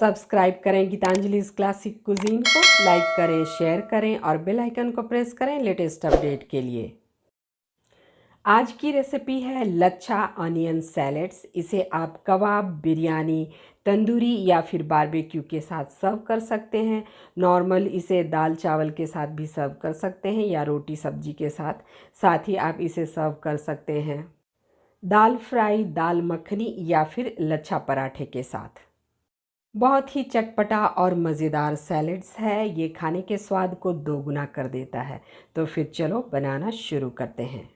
Subscribe करें Geetanjali classic cuisine को, like करें, शेयर करें और बेल आइकन को प्रेस करें लेटेस्ट अपडेट के लिए। आज की रेसिपी है लच्छा ऑनियन सैलेड्स। इसे आप कबाब, बिरयानी, तंदूरी या फिर बारबेक्यू के साथ सर्व कर सकते हैं। नॉर्मल इसे दाल चावल के साथ भी सर्व कर सकते हैं या रोटी सब्जी के साथ। साथ ही आप इसे सर्व कर सकते हैं दाल फ्राई, दाल मखनी या फिर लच्छा पराठे के साथ। बहुत ही चटपटा और मज़ेदार सैलेड्स है। ये खाने के स्वाद को दोगुना कर देता है। तो फिर चलो बनाना शुरू करते हैं।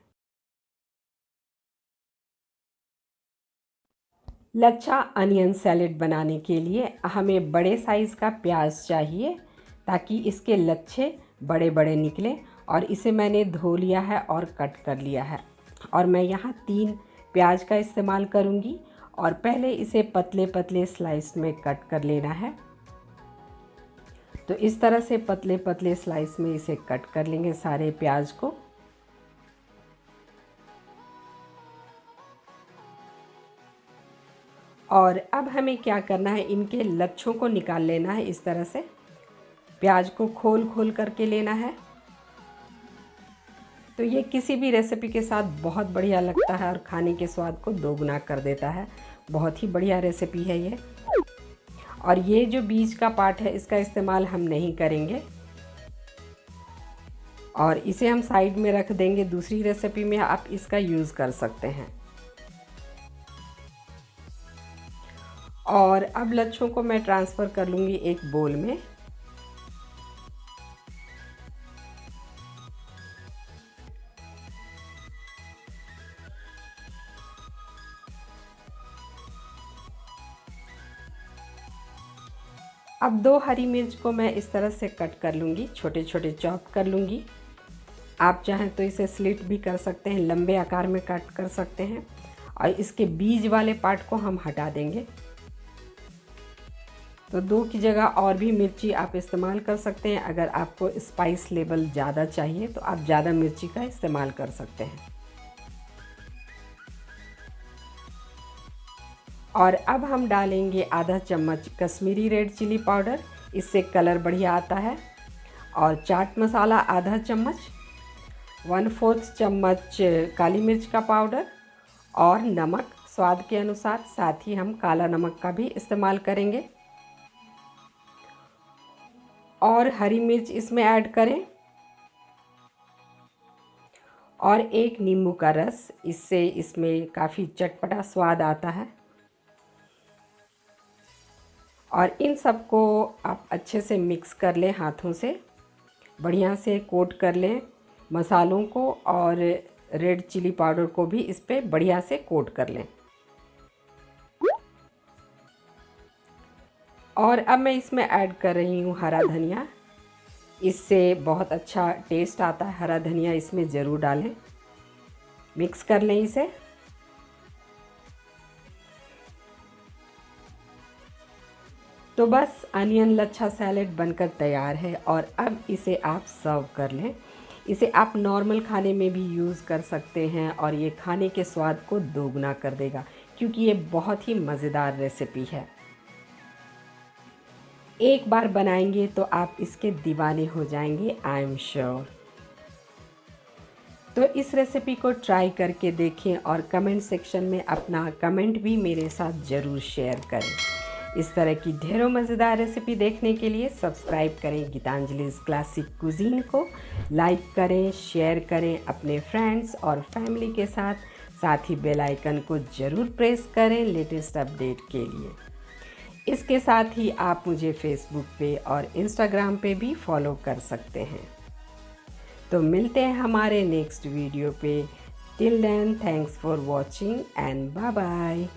लच्छा अनियन सैलेड बनाने के लिए हमें बड़े साइज़ का प्याज चाहिए ताकि इसके लच्छे बड़े बड़े निकलें। और इसे मैंने धो लिया है और कट कर लिया है। और मैं यहाँ 3 प्याज का इस्तेमाल करूँगी। और पहले इसे पतले पतले स्लाइस में कट कर लेना है। तो इस तरह से पतले पतले स्लाइस में इसे कट कर लेंगे सारे प्याज को। और अब हमें क्या करना है, इनके लच्छों को निकाल लेना है। इस तरह से प्याज को खोल खोल करके लेना है। तो ये किसी भी रेसिपी के साथ बहुत बढ़िया लगता है और खाने के स्वाद को दोगुना कर देता है। बहुत ही बढ़िया रेसिपी है ये। और ये जो बीज का पार्ट है इसका इस्तेमाल हम नहीं करेंगे और इसे हम साइड में रख देंगे। दूसरी रेसिपी में आप इसका यूज़ कर सकते हैं। और अब लच्छों को मैं ट्रांसफ़र कर लूँगी एक बोल में। अब 2 हरी मिर्च को मैं इस तरह से कट कर लूँगी, छोटे छोटे चॉप कर लूँगी। आप चाहें तो इसे स्लिट भी कर सकते हैं, लंबे आकार में कट कर सकते हैं। और इसके बीज वाले पार्ट को हम हटा देंगे। तो 2 की जगह और भी मिर्ची आप इस्तेमाल कर सकते हैं। अगर आपको स्पाइस लेवल ज़्यादा चाहिए तो आप ज़्यादा मिर्ची का इस्तेमाल कर सकते हैं। और अब हम डालेंगे आधा चम्मच कश्मीरी रेड चिली पाउडर, इससे कलर बढ़िया आता है। और चाट मसाला आधा चम्मच, 1/4 चम्मच काली मिर्च का पाउडर और नमक स्वाद के अनुसार। साथ ही हम काला नमक का भी इस्तेमाल करेंगे। और हरी मिर्च इसमें ऐड करें और 1 नींबू का रस, इससे इसमें काफ़ी चटपटा स्वाद आता है। और इन सबको आप अच्छे से मिक्स कर लें, हाथों से बढ़िया से कोट कर लें मसालों को। और रेड चिली पाउडर को भी इस पे बढ़िया से कोट कर लें। और अब मैं इसमें ऐड कर रही हूँ हरा धनिया। इससे बहुत अच्छा टेस्ट आता है। हरा धनिया इसमें ज़रूर डालें। मिक्स कर लें इसे। तो बस अनियन लच्छा सैलेड बनकर तैयार है। और अब इसे आप सर्व कर लें। इसे आप नॉर्मल खाने में भी यूज़ कर सकते हैं और ये खाने के स्वाद को दोगुना कर देगा, क्योंकि ये बहुत ही मज़ेदार रेसिपी है। एक बार बनाएंगे तो आप इसके दीवाने हो जाएंगे, आई एम श्योर। तो इस रेसिपी को ट्राई करके देखें और कमेंट सेक्शन में अपना कमेंट भी मेरे साथ ज़रूर शेयर करें। इस तरह की ढेरों मज़ेदार रेसिपी देखने के लिए सब्सक्राइब करें गीतांजलि क्लासिक कुजीन को, लाइक करें, शेयर करें अपने फ्रेंड्स और फैमिली के साथ। साथ ही बेल आइकन को ज़रूर प्रेस करें लेटेस्ट अपडेट के लिए। इसके साथ ही आप मुझे फेसबुक पे और इंस्टाग्राम पे भी फॉलो कर सकते हैं। तो मिलते हैं हमारे नेक्स्ट वीडियो पे। Till then, thanks for watching and bye bye.